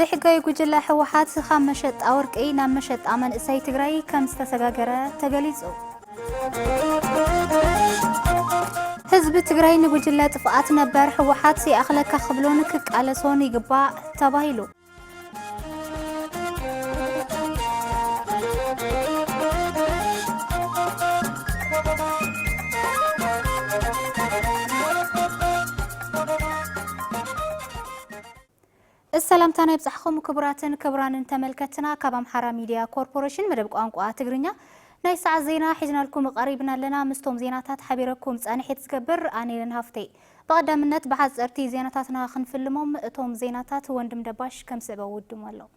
زحقاي ጉጅለ ሕወሓት خام مشط أورقي نام مشط أمن إساي تግራي كم استسغاغره تغليصو حزب تግራي نጉጅለ ጥፍኣት ነበር ሕወሓት ሲኣخለካ خبلون ክቃለሶን ይግባእ ተባሂሉ السلام تاني بصحكم كبراتن كبرانن تملكتنا كبام حرا ميديا كوربوريشن مدب قانقوا تግርኛ ናይ ሰዓት ዜና ሒዝናልኩም ቀሪብና ለና ምስቶም ዜናታት ሓቢረኩም ጻንሒት ዝገብር ኣኔልን ሃፍተይ በቀዳምነት በሐጸርቲ ዜናታትና ክንፍልሞም እቶም ዜናታት ወንድም ደባሽ ከም ሰበው ውድም አለው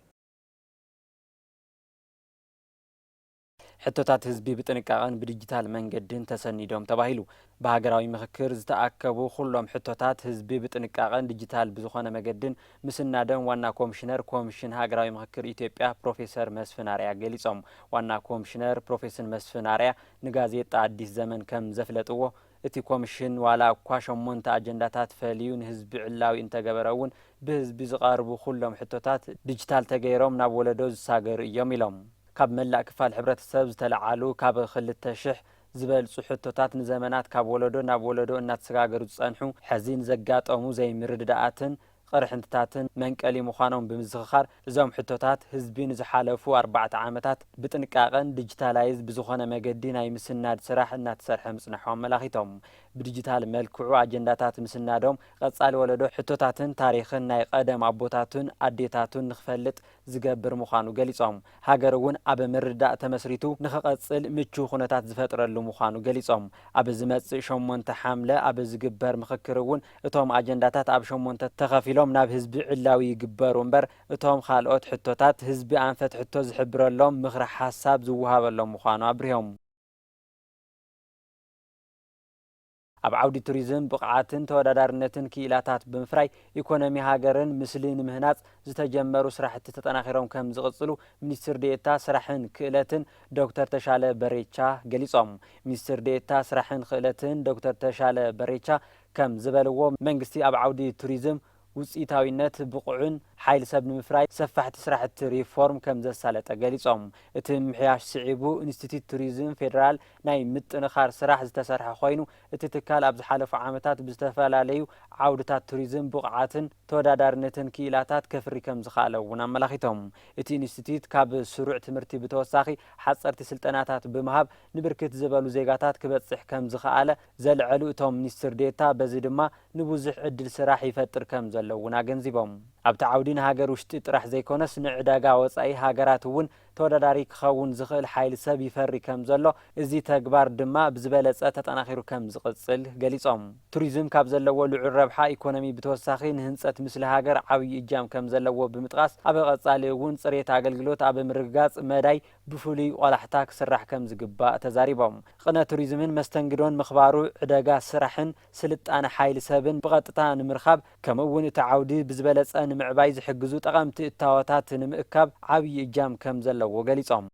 حتوتات ህዝቢ ብጥንቃቐን ብዲጂታል መንገድን ተሰኒዶም ተባሂሉ በሃገራዊ ምክክር ዝተኣከቡ ሁሉም ሕቶታት ህዝቢ ብጥንቃቐን ዲጂታል ብዝኾነ መንገድን ምስናደም ዋና ኮሚሽነር ኮሚሽን ሃገራዊ ምክክር ኢትዮጵያ ፕሮፌሰር መስፍን አርያ ገሊጾም ዋና ኮሚሽነር ፕሮፌሰር መስፍን አርያ ንጋዜጣ አዲስ ዘመን ከም ዘፍለጥዎ እቲ ኮሚሽን ዋላ እኳ ሸሞንተ አጀንዳታት ፈሊዩን ህዝቢ ዕላዊ እንተገበረውን ብህዝቢ ዝቐርቡ ሁሉም ሕቶታት ዲጂታል ተገይሮም ናብ ወለዶ ዝሳገር እዮም ኢሎም ካብ መላእ ክፋል ሕብረተሰብ ዝተለዓሉ ካብ 2000 ዝበልጹ ሕቶታት ንዘመናት ካብ ወለዶ ናብ ወለዶ እናተሰጋገሩ ዝጸንሑ ሕዚን ዘጋጠሙ ዘይምርድዳኣትን قرحنتاتن منقلي مخانون بمزخخار እዞም ሕቶታት ህዝቢ ንዝሓለፉ 4 ዓመታት ብጥንቃቐን ዲጂታላይዝ ብዝኾነ መገዲ ናይ ምስናድ ስራሕ እናተሰርሐ ምጽናሖም መላኺቶም ብዲጂታል መልክዑ አጀንዳታት ምስናዶም ቀጻሊ ወለዶ ሕቶታትን ታሪኽን ናይ ቀደም አቦታቱን አዴታቱን ንኽፈልጥ ዝገብር ምዃኑ ገሊጾም ሃገር እውን ኣብ ምርዳእ ተመስሪቱ ንኽቐጽል ምቹ ኩነታት ዝፈጥረሉ ምዃኑ ገሊጾም ኣብ ዝመጽእ 8 ሐምለ ኣብ ዝግበር ምክክር እውን እቶም አጀንዳታት ኣብ 8 ተኸፊሎም ናብ ህዝቢ ዕላዊ ይግበሩ እምበር እቶም ካልኦት ሕቶታት ህዝቢ አንፈት ሕቶ ዝሕብረሎም ምኽሪ ሓሳብ ዝወሃበሎም ምዃኑ አብሪሆም ኣብ ዓውዲ ቱሪዝም ብቕዓትን ተወዳዳርነትን ክኢላታት ብምፍራይ ኢኮኖሚ ሃገርን ምስሊ ንምህናጽ ዝተጀመሩ ስራሕቲ ተጠናኺሮም ከም ዝቕጽሉ ሚኒስትር ዴኤታ ስራሕን ክእለትን ዶክተር ተሻለ በሬቻ ገሊጾም ሚኒስትር ዴኤታ ስራሕን ክእለትን ዶክተር ተሻለ በሬቻ ከም ዝበልዎ መንግስቲ ኣብ ዓውዲ ቱሪዝም ውጽኢታዊነት ብቁዕን ሓይል ሰብ ንምፍራይ ሰፋሕቲ ስራሕቲ ሪፎርም ከም ዘሳለጠ ገሊጾም እቲ ምሕያሽ ስዒቡ ኢንስቲትዩት ቱሪዝም ፌደራል ናይ ምጥንኻር ስራሕ ዝተሰርሐ ኮይኑ እቲ ትካል ኣብ ዝሓለፉ ዓመታት ብዝተፈላለዩ ዓውድታት ቱሪዝም ብቕዓትን ተወዳዳርነትን ክኢላታት ከፍሪ ከም ዝኻለ እውን ኣመላኺቶም እቲ ኢንስቲትዩት ካብ ስሩዕ ትምህርቲ ብተወሳኺ ሓጸርቲ ስልጠናታት ብምሃብ ንብርክት ዝበሉ ዜጋታት ክበጽሕ ከም ዝኽኣለ ዘልዕሉ እቶም ሚኒስትር ዴታ በዚ ድማ ንብዙሕ ዕድል ስራሕ ይፈጥር ከም ዘለውና ገንዚቦም ኣብ ተዓውዲ ሃገር ውሽጢ ጥራሕ ዘይኮነስ ንዕዳጋ ወጻኢ ሃገራት እውን ተወዳዳሪ ክኸውን ዝኽእል ሓይል ሰብ ይፈሪ ከም ዘሎ እዚ ተግባር ድማ ብዝበለጸ ተጠናኺሩ ከም ዝቕጽል ገሊጾም ቱሪዝም ካብ ዘለዎ ልዑል ረብሓ ኢኮኖሚ ብተወሳኺ ንህንጸት ምስሊ ሃገር ዓብዪ እጃም ከም ዘለዎ ብምጥቃስ ኣብ ቀጻሊ እውን ጽሬት ኣገልግሎት ኣብ ምርጋጽ መዳይ ብፍሉይ ቆላሕታ ክስራሕ ከም ዝግባእ ተዛሪቦም ቅነ ቱሪዝምን መስተንግዶን ምኽባሩ ዕዳጋ ስራሕን ስልጣነ ሓይል ሰብን ብቐጥታ ንምርኻብ ከምኡ እውን እቲ ዓውዲ ብዝበለጸ ንምዕባይ ዝሕግዙ ጠቐምቲ እታወታት ንምእካብ ዓብዪ እጃም ከም ዘለዎ ገሊጾም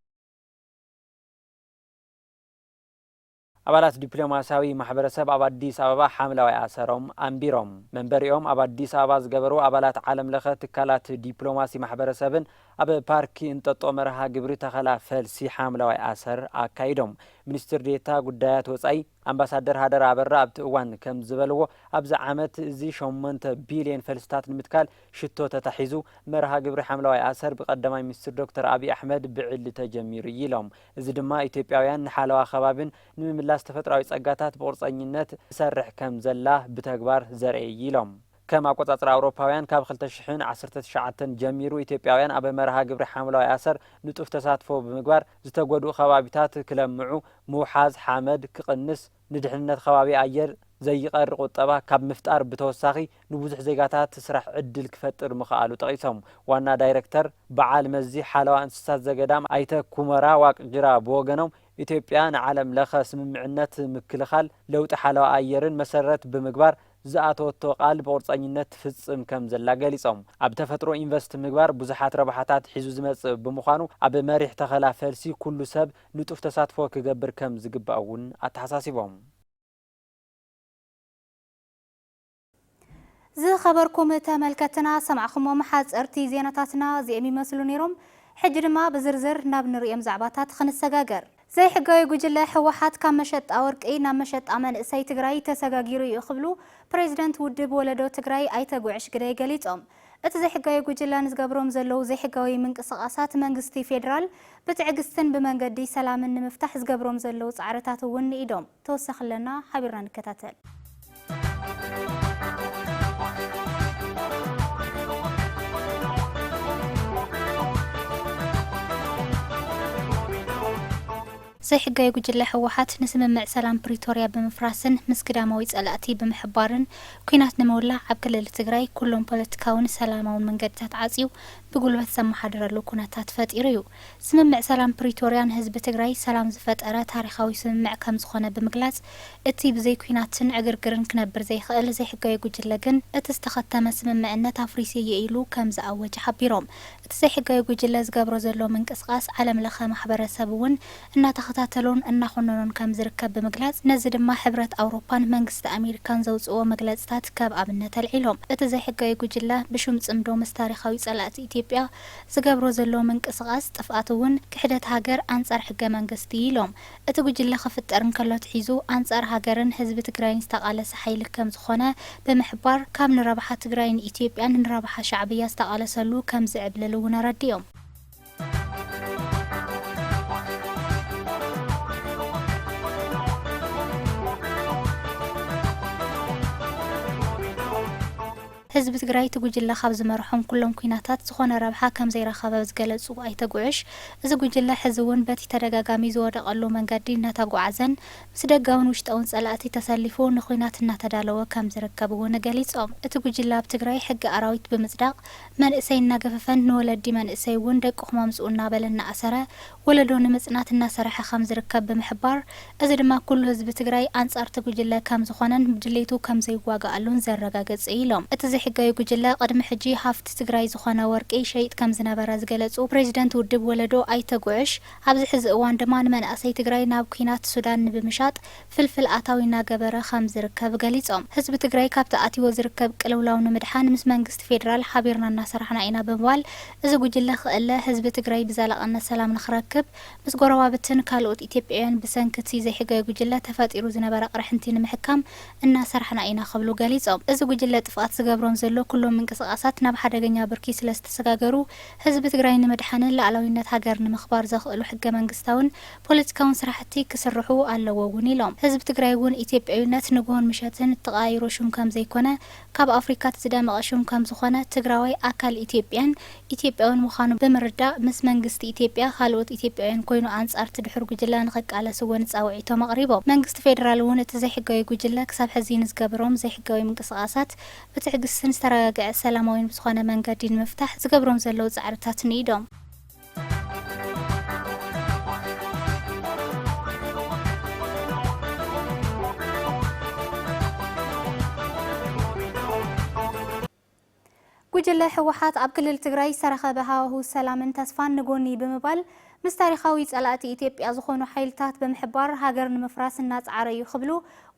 አባላት ዲፕሎማሲያዊ ማህበረሰብ ኣብ አዲስ አበባ ሓምለዋይ አሰሮም አንቢሮም መንበሪኦም ኣብ አዲስ አበባ ዝገበሩ አባላት ዓለም ለኸ ትካላት ዲፕሎማሲ ማህበረሰብን ኣብ ፓርኪ እንጠጦ መርሃ ግብሪ ተኸላ ፈልሲ ሓምለዋይ አሰር አካይዶም ሚኒስትር ዴታ ጉዳያት ወጻኢ አምባሳደር ሃደር አበራ ኣብቲ እዋን ከም ዝበልዎ ኣብዚ ዓመት እዚ 8 ቢልዮን ፈልስታት ንምትካል ሽቶ ተታሒዙ መርሃ ግብሪ ሓምለዋይ አሰር ብቀዳማይ ሚኒስትር ዶክተር አብይ አሕመድ ብዕሊ ተጀሚሩ ኢሎም እዚ ድማ ኢትዮጵያውያን ንሓለዋ ከባቢን ንምምላስ ተፈጥራዊ ጸጋታት ብቁርጸኝነት ሰርሕ ከም ዘላ ብተግባር ዘርኢ ኢሎም ከም አቆጻጽር አውሮፓውያን ካብ 2019 ጀሚሩ ኢትዮጵያውያን ኣብ መርሃ ግብሪ ሓምለዋይ አሰር ንጡፍ ተሳትፎ ብምግባር ዝተጎድኡ ከባቢታት ክለምዑ ምውሓዝ ሓመድ ክቕንስ ንድሕንነት ከባቢ ኣየር ዘይቀር ቁጠባ ካብ ምፍጣር ብተወሳኺ ንብዙሕ ዜጋታት ስራሕ ዕድል ክፈጥር ምኽኣሉ ጠቂሶም ዋና ዳይሬክተር በዓል መዚ ሓለዋ እንስሳት ዘገዳም ኣይተ ኩመራ ዋቅጅራ ብወገኖም ኢትዮጵያ ንዓለም ለኸ ስምምዕነት ምክልኻል ለውጢ ሓለዋ ኣየርን መሰረት ብምግባር ዝኣተወቶ ቃል ብቁርጸኝነት ትፍጽም ከም ዘላ ገሊጾም ኣብ ተፈጥሮ ኢንቨስት ምግባር ብዙሓት ረብሓታት ሒዙ ዝመጽእ ብምዃኑ ኣብ መሪሕ ተኸላ ፈልሲ ኩሉ ሰብ ንጡፍ ተሳትፎ ክገብር ከም ዝግባእ እውን ኣተሓሳሲቦም زي خبركم تملكتنا سمعكم محاز ارتي زيناتاتنا زي مسلو نيروم حجر ما بزرزر ناب نريم زعباتات خنس سجاجر زي حقاي جوجلا حوحات كم مشت أورك إيه نمشت أمن إساي تجراي تسجاجيرو يخبلو بريزيدنت ودب ولدو تجراي أي تجوعش جراي قليتهم زي حقاي جوجلا نزجبرهم زلو زي حقاي من قصاصات منجستي فيدرال بتعجزتن بمنجدي سلام إن مفتاح زجبرهم زلو عرتات ون إيدهم توسخ لنا حبيرنا نكتاتل زي حقاي جوجلا حوحات نسمع سلام بريتوريا بمفراسن مسكداموي صلاتي بمحبارن كينات نمولا عبكل التجراي كلهم بوليتيكاون سلاماون منقدات عاصيو بقولبت سمحادرلو كوناتات فطيريو سمع سلام بريتوريان حزب تجراي سلام زفطره تاريخاوي سمع كم زخونه بمغلاص اتي بزي كيناتن عغرغرن كنبر زي خال زي حقاي جوجلا جن اتستختم سمعنا افريسيه يلو كم زاوج حبيروم زي حقاي جوجلا زغبرو زلو منقسقاس عالم لخ محبرسبون ان تلون ان خننون كم زركب بمغلاص نزي دما حبرت اوروبان منግስት امريكان زوصو مغلاصታት كاب ابنت العلم اتزي حقاي جوجلا بشوم صمدو مستاريخاوي صلات ኢትዮጵያ ዝገብሮ ዘሎ መንቅስቃስ ጥፍአቱን ክሕደት ሃገር አንጻር ሕገ መንግስቲ ኢሎም እቲ ጉጅለ ክፍጠርን ከሎት ሒዙ አንጻር ሃገርን ህዝቢ ትግራይን ዝተቃለሰ ሓይል ከም ዝኾነ በመሕባር ካብ ንረባሓ ትግራይን ኢትዮጵያን ንረባሓ ሻዕብያ ዝተቃለሰሉ ከም ዝዕብለሉ ነረዲዮም حزب تجراي تجوجلا خبز مرحوم كلهم كيناتات زخون ربحا كم زي رخابة زجلت أي تجوعش إذا جوجلا حزون بتي ترجع زود قالوا من قدين نتجوعزن مسدجاون وشتاون سألاتي تسلفون نخينات نتدالوا كم زركبوا نجليت تجوجلا بتجراي حق أراويت بمصداق من إسي نجففن نولد من إسي وندق خمامس ونابلنا أسرة ولدون مسنات الناس رح خمس ركب بمحبار إذا ما كل حزب تجراي أنصار تجوجلا كم زخونن مجليتو كم زي واقع قالون زرجا جزئيلهم حقاي جوجلا قدم حجي حافت تግራይ ዝኾነ ወርቂ ሸይጥ ከም ዝነበረ ዝገለጹ ፕሬዝዳንት ውድብ ወለዶ ኣይተጉዕሽ ኣብዚ ሕዚ እዋን ድማ ንመንእሰይ ትግራይ ናብ ኩናት ሱዳን ብምሻጥ ፍልፍል ኣታዊና ገበረ ከም ዝርከብ ገሊጾም ህዝቢ ትግራይ ካብቲ ኣትይዎ ዝርከብ ቅልውላው ንምድሓን ምስ መንግስቲ ፌደራል ሓቢርና እናሰርሕና ኢና ብምባል እዚ ጉጅለ ክእለ ህዝቢ ትግራይ ብዛላቕነት ሰላም ንኽረክብ ምስ ጎረባብትን ካልኦት ኢትዮጵያውያን ብሰንክቲ ዘይሕጋይ ጉጅለ ተፈጢሩ ዝነበረ ቅርሕንቲ ንምሕካም እናሰርሕና ኢና ክብሉ ገሊጾም እዚ ጉጅለ ጥፍኣት ዝገብሮም ዘሎ ኩሎም መንቀሳቀሳት ናብ ሓደገኛ ብርኪ ስለስተሰጋገሩ ህዝቢ ትግራይ ንመድሓንን ላዕላዊነት ሃገር ንምኽባር ዘኽእሉ ሕገ መንግስታውን ፖለቲካውን ስራሕቲ ክስርሑ ኣለዎም ኢሎም ህዝቢ ትግራይ እውን ኢትዮጵያዊነት ንግሆን ምሸትን ተቃይሮ ሹም ከም ዘይኮነ ካብ ኣፍሪካ ዝደመቐ ሹም ከም ዝኾነ ትግራዋይ ኣካል ኢትዮጵያውን ምዃኑ ብምርዳእ ምስ መንግስቲ ኢትዮጵያ ካልኦት ኢትዮጵያውያን ኮይኑ አንጻር ትድሕር ጉጅለ ንኽቃለስ እውን ጻውዒቶም ኣቕሪቦም መንግስቲ ፌደራል እውን እቲ ዘይሕጋዊ ጉጅለ ክሳብ ሕዚ ንዝገበሮም ዘይሕጋዊ መንቀሳቀሳት بتعجز سنسترجع سلاموين بسخانة من قدين مفتاح زقبرهم زلوا زعرتات نيدهم ጉጅለ ሕወሓት ኣብ ክልል ትግራይ ሰረኸበ ሃዋህው ሰላምን ተስፋን ንጎኒ ብምባል ምስ ታሪኻዊ ጸላእቲ ኢትዮጵያ ዝኾኑ ሓይልታት ብምሕባር ሃገር ንምፍራስ እናጻዕረዩ ክብሉ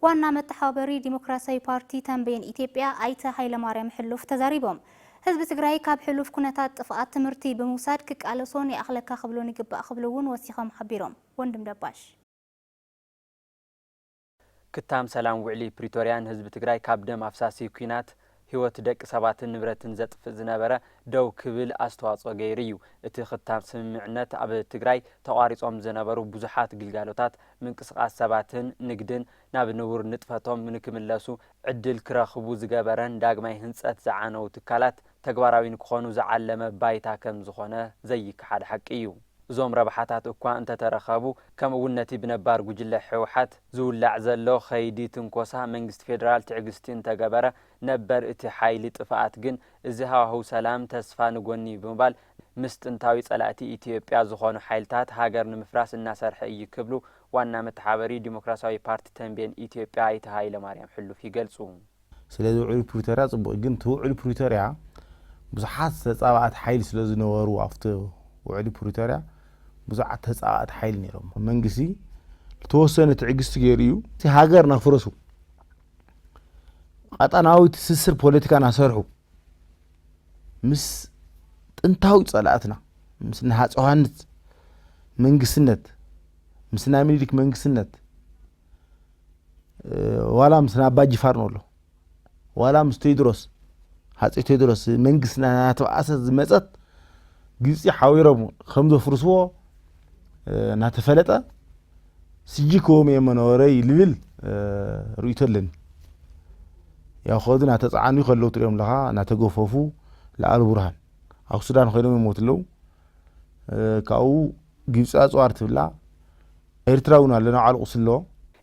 ዋና መተሓባበሪ ዲሞክራሲያዊ ፓርቲ ተንቤን ኢትዮጵያ ኣይተ ሃይለማርያም ሕሉፍ ተዛሪቦም ህዝቢ ትግራይ ካብ ሕሉፍ ኩነታት ጥፍኣት ትምህርቲ ብምውሳድ ክቃለሶን ይኣኽለካ ክብሉን ይግባእ ክብሉውን ወሲኾም ሓቢሮም ወንድም ደባሽ ክታም ሰላም ውዕሊ ፕሪቶሪያን ህዝቢ ትግራይ ካብ ደም ኣፍሳሲ ኩናት ህይወት ደቂ ሰባትን ንብረትን ዘጥፍእ ዝነበረ ደው ክብል ኣስተዋጽኦ ገይሩ እዩ እቲ ክታም ስምምዕነት ኣብ ትግራይ ተቋሪጾም ዝነበሩ ብዙሓት ግልጋሎታት ምንቅስቃስ ሰባትን ንግድን ናብ ንቡር ንጥፈቶም ንክምለሱ ዕድል ክረኽቡ ዝገበረን ዳግማይ ህንጸት ዝዓነው ትካላት ተግባራዊ ንክኾኑ ዝዓለመ ባይታ ከም ዝኾነ ዘይከሓድ ሓቂ እዩ ዞም ረባሓታት እኳ እንተተረኸቡ ከም ውነቲ ብነባር ጉጅለ ሕወሓት ዝውላዕ ዘሎ ኸይዲ ትንኮሳ መንግስቲ ፌደራል ትዕግስቲ እንተገበረ ነበር እቲ ሓይሊ ጥፍኣት ግን እዚ ሃዋህው ሰላም ተስፋ ንጎኒ ብምባል ምስ ጥንታዊ ጸላእቲ ኢትዮጵያ ዝኾኑ ሓይልታት ሃገር ንምፍራስ እናሰርሐ እዩ ክብሉ ዋና መተሓባበሪ ዲሞክራሲያዊ ፓርቲ ተንቤን ኢትዮጵያ ኣይተ ሃይለማርያም ሕሉፍ ይገልጹ ስለዚ ውዕል ፕሪቶሪያ ጽቡቕ ግን ውዕል ፕሪቶሪያ ብዙሓት ተጻባኣት ሓይሊ ስለ ዝነበሩ ኣብቲ ውዕል ፕሪቶሪያ ብዙሓት ተጻባኣት ሓይሊ ነይሮም መንግስቲ ተወሰነ ትዕግስቲ ገይሩ እቲ ሃገር ናፍረሱ ቀጠናዊ ትስስር ፖለቲካ ናሰርሑ ምስ ጥንታዊ ጸላእትና ምስ ናሃፀ ዮሃንስ መንግስነት ምስ ናይ ምኒልክ መንግስነት ዋላ ምስ አባ ጅፋር ነሎ ዋላ ምስ ቴዎድሮስ ሃፄ ቴዎድሮስ መንግስትና ናተባአሰ ዝመፀት ግብፂ ሓዊሮም ከም ዘፍርስዎ ናተፈለጠ ስጂኮም የመኖረይ ልብል ርኢቶ ኣለኒ ያው ኸዱ ናተፃዓኑ ከለው ትሪኦም ለኻ ናተገፈፉ ለአል ቡርሃን ኣብ ሱዳን ኮይኖም ይሞትለው ካብኡ ግብፂ ኣፅዋር ትብላ ኤርትራውን ኣለና ዓልቁስ ኣለዎ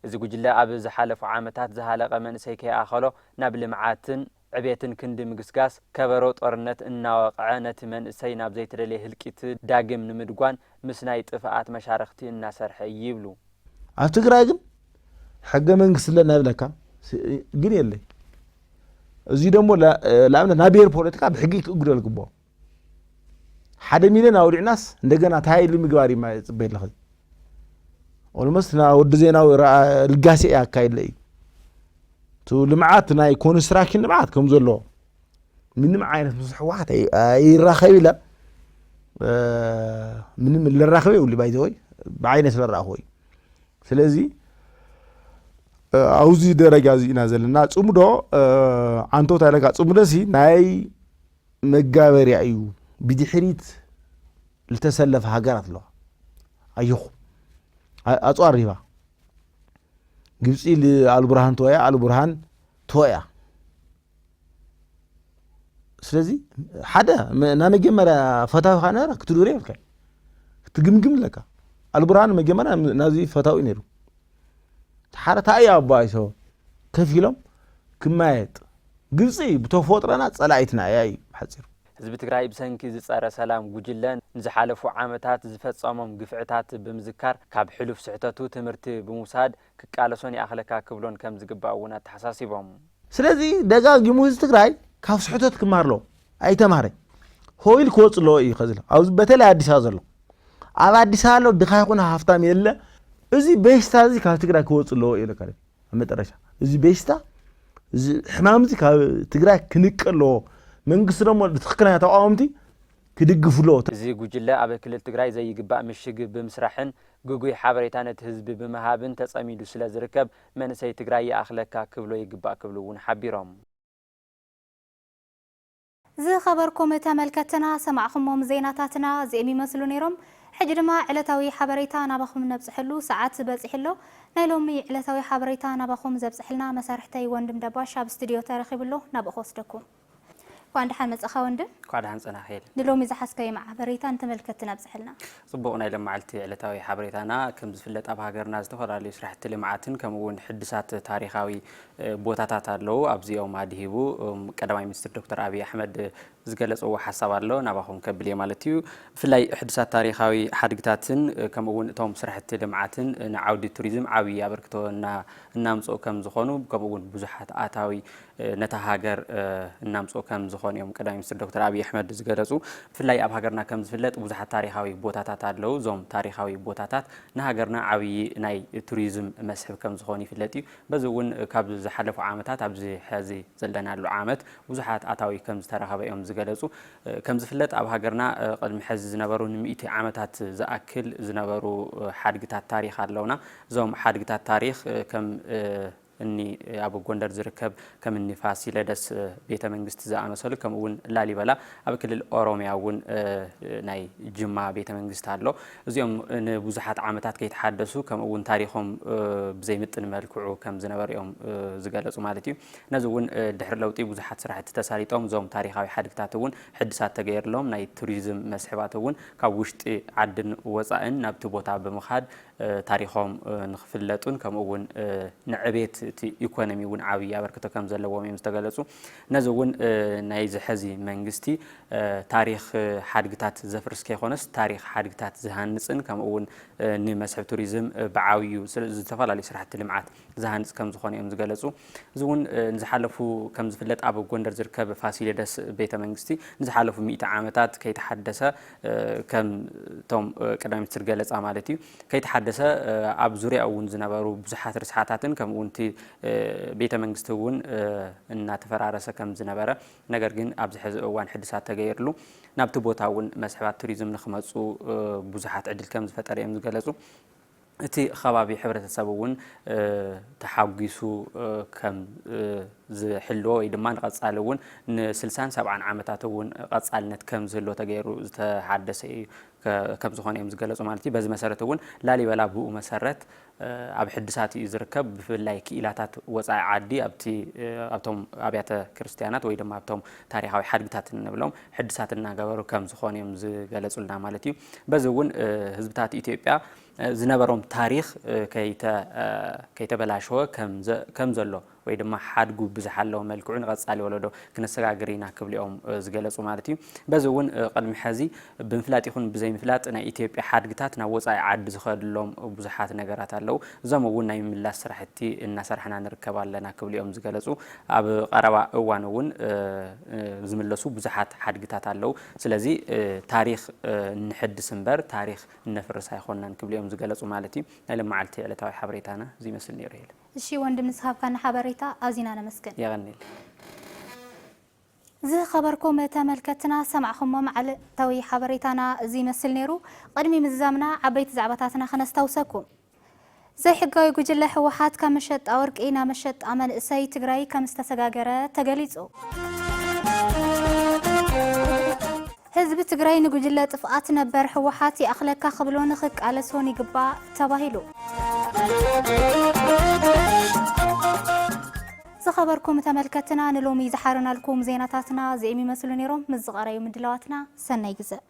እዚ ጉጅለ ኣብ ዝሓለፉ ዓመታት ዝሃለቐ መንእሰይ ከይኣኸሎ ናብ ልምዓትን ዕቤትን ክንዲ ምግስጋስ ከበሮ ጦርነት እናወቕዐ ነቲ መንእሰይ ናብ ዘይተደለየ ህልቂት ዳግም ንምድጓን ምስ ናይ ጥፍኣት መሻርክቲ እናሰርሐ ይብሉ ኣብ ትግራይ ግን ሕገ መንግስቲ ለና ይብለካ ግን የለይ እዚ ደሞ ለአምና ናይ ብሔር ፖለቲካ ብሕጊ ክእግደል ግቦ ሓደ ሚሊዮን አውሪዕናስ እንደገና ታይል ምግባር ማ ጽበይ ለኸ ኦልሞስት ና ወዲ ዜናዊ ልጋሴ ያካይለይ ቱ ልምዓት ናይ ኮንስትራክሽን ልምዓት ከም ዘሎ ምንም ዓይነት መስሕዋት ይራኸብ ኢለ ምንም ልራኸብ ይውል ባይዘወይ ብዓይነት ለራኸወይ ስለዚ አውዚ ደረጃ ዚና ዘለና ጽምዶ አንቶ ታለካ ጽምዶሲ ናይ መጋበሪያ እዩ ብድሕሪት ልተሰለፈ ሃገራት ኣለዋ ኣይኹ ኣጽዋር ሪባ ግብፂ አልቡርሃን ተወያ አልቡርሃን ተወያ ስለዚ ሓደ ና መጀመሪያ ፈታዊ ኻነራ ክትዱር ይብልካ ክትግምግም ለካ አልቡርሃን መጀመሪያ ናዚ ፈታዊ ነይሩ ሓረታ እያ አባይሶ ከፊሎም ክማየጥ ግብፂ ብተፈጥሮና ጸላኢትና እያ እዩ ሓፂር ህዝቢ ትግራይ ብሰንኪ ዝጸረ ሰላም ጉጅለን ንዝሓለፉ ዓመታት ዝፈጸሞም ግፍዕታት ብምዝካር ካብ ሕሉፍ ስሕተቱ ትምህርቲ ብምውሳድ ክቃለሶን ይኣኽለካ ክብሎን ከም ዝግባእ እውን ተሓሳሲቦም ስለዚ ደጋጊሙ ህዝቢ ትግራይ ካብ ስሕተት ክማርሎ ኣይተማረይ ሆይል ክወፅሎ እዩ ኸዝለ ኣብዚ በተለይ አዲስ አበባ ዘሎ ኣብ አዲስ አበባ ሎ ድኻ ይኹን ሃፍታም የለ እዚ ቤሽታ እዚ ካብ ትግራይ ክወፅሎ እዩ ለካለ መጨረሻ እዚ ቤሽታ እዚ ሕማም እዚ ካብ ትግራይ ክንቀሎ መንግስት ደሞ ትክክለኛ ተቃዋምቲ ክድግፍሎ እዚ ጉጅለ ኣብ ክልል ትግራይ ዘይግባእ ምሽግ ብምስራሕን ጉጉይ ሓበሬታ ነቲ ህዝቢ ብምሃብን ተጸሚዱ ስለ ዝርከብ መንእሰይ ትግራይ ይኣኽለካ ክብሎ ይግባእ ክብሉ እውን ሓቢሮም ዝኸበርኩም ተመልከትና ሰማዕኹሞም ዜናታትና እዚኦም ይመስሉ ነይሮም ሕጂ ድማ ዕለታዊ ሓበሬታ ናባኹም ነብጽሕሉ ሰዓት በጽሕሎ ናይ ሎሚ ዕለታዊ ሓበሬታ ናባኹም ዘብጽሕልና መሳርሕተይ ወንድም ደባሽ ኣብ ስቱዲዮ ተረኺብሎ ናብኡ ወስደኩም وعند حال متأخر وندم قاعد هنصنع خيل دلومي زحس كي مع حبريتان تملكتنا بسحلنا صبقنا لما علتي علتاوي حبريتانا كم زفلت أبها جرناز تخرج على يسرح تلمعاتن كمون حدثات تاريخاوي بوتاتات له أبزي أو مادهيبو كدامي مستر دكتور أبي أحمد زجلس أو حساب له نباهم كبلي مالتيو في اللي حدثات تاريخاوي حدقتاتن كمون توم سرح تلمعاتن نعود التوريزم عوي أبركتو النامس أو كم زخانو كمون بزحات آتاوي نتهاجر النامس أو كم زخان يوم كدامي مستر دكتور أبي أحمد زجلسو في اللي أبها جرنا كم زفلت بزحات تاريخاوي بوتاتات له زوم تاريخاوي بوتاتات نهاجرنا عوي ناي توريزم مسح كم زخاني في اللتي بزون كابز حلفوا عامتات عبزي حزي زلنا له عامت وزحات آتاوي كم تاريخاوي يوم زجلسو كم زفلت أبها جرنا قد محز زنبرون 100 عامتات زأكل زنبرو حرقتات تاريخ لونا زوم حرقتات تاريخ كم إني أبو جندر زركب كم إني فاسيلدس بيت منجست زعمسول كم ون لاليبلا أبو كل الأوروميا ون ناي جمع بيت منجست هالو زيهم نبوزحات عامتات كي يتحدثوا كم ون تاريخهم بزي متن ملكعو كم زنبر يوم زجالسوا مالتي نزون دحر لوتي بوزحات سرعة تساريتهم زوم تاريخاوي حدثاتون حدثات تغير لهم ناي توريزم مسحباتون كوشت عدن وزائن نبتبوتا بمخاد تاريخهم نخفلتون كم ون نعبيت ኢኮኖሚ ውን ዓብይ አበርክቶ ከም ዘለዎም የምስተገለጹ ነዝውን ናይዚ ሕዚ መንግስቲ ታሪኽ ሓድግታት ዘፍርስ ከይኾነስ ታሪኽ ሓድግታት ዝሃንጽን ከምኡውን ንመስሕብ ቱሪዝም ብዓብዩ ዝተፈላለዩ ስራሕቲ ልምዓት ዝሃንጽ ከም ዝኾነ እዮም ዝገለጹ ዝውን ንዝሓለፉ ከም ዝፍለጥ ኣብ ጎንደር ዝርከብ ፋሲለደስ ቤተ መንግስቲ ንዝሓለፉ 100 ዓመታት ከይተሓደሰ ከም ቶም ቀዳማይ ሚኒስትር ገለጻ ማለት እዩ ከይተሓደሰ ኣብ ዙርያኡ ውን ዝነበሩ ብዙሓት ርስሓታትን ከምኡውን ቤተ መንግስትውን እና ተፈራረሰ ከም ዝነበረ ነገር ግን ኣብዚ ሕዚ እዋን ሕድሳት ተገይርሉ ናብቲ ቦታውን መስሕባት ቱሪዝም ንኽመጹ ብዙሓት ዕድል ከም ዝፈጠረ እዮም ዝገለጹ እቲ ከባቢ ሕብረተሰብውን ተሓጒሱ ከም ዝሕልዎ ወይ ድማ ንቐጻልውን ን60 70 ዓመታት እውን ቀጻልነት ከም ዝህልዎ ተገይሩ ዝተሓደሰ ከም ዝኾነ እዮም ዝገለጹ ማለት እዩ በዚ መሰረት እውን ላሊበላ ብኡ መሰረት ኣብ ሕድሳት እዩ ዝርከብ ብፍላይ ክኢላታት ወፃኢ ዓዲ ኣብቶም ኣብያተ ክርስቲያናት ወይ ድማ ኣብቶም ታሪኻዊ ሓድግታት እንብሎም ሕድሳት እናገበሩ ከም ዝኾነ እዮም ዝገለጹልና ማለት እዩ በዚ እውን ህዝብታት ኢትዮጵያ ዝነበሮም ታሪኽ ከይተበላሸወ ከም ዘሎ ወይ ድማ ሓድጉ ብዝሓለዎ መልክዑ ንቐጻሊ ወለዶ ክነሰጋግር ኢና ክብሊኦም ዝገለጹ ማለት እዩ በዚ እውን ቅድሚ ሕዚ ብምፍላጥ ይኹን ብዘይምፍላጥ ናይ ኢትዮጵያ ሓድግታት ናብ ወፃኢ ዓዲ ዝኸድሎም ብዙሓት ነገራት ኣለው እዞም እውን ናይ ምምላስ ስራሕቲ እናሰርሕና ንርከብ ኣለና ክብሊኦም ዝገለጹ ኣብ ቀረባ እዋን እውን ዝምለሱ ብዙሓት ሓድግታት ኣለው ስለዚ ታሪኽ ንሕድስ እምበር ታሪኽ ነፍርስ ኣይኮነን ክብሊኦም ዝገለጹ ማለት እዩ ናይ ለማዓልቲ ዕለታዊ ሓበሬታና እዚ መስል ነይሩ ይል እሺ ወንድም ንስሓብካና ሓበሬታ ኣዚና ነመስግን يغني زي خبركم تملكتنا سمعكم معلتوي حبريتنا زي مسل نيرو قدمي مزامنا عبيت زعباتاتنا خنستوسكم زي حقاي جوجل حوحات كمشت أورك إينا مشت عمل إساي تجراي كمستسجاجرة تجليزو حزب تجراي نجوجل اتفاقات نبر حوحات أخلاق خبلون خك على سوني قبا تباهيلو خبركم تملكتنا نلومي زحارنا لكم زيناتاتنا زي مي مسلو نيروم مزغاريو مدلواتنا سنة يجزاء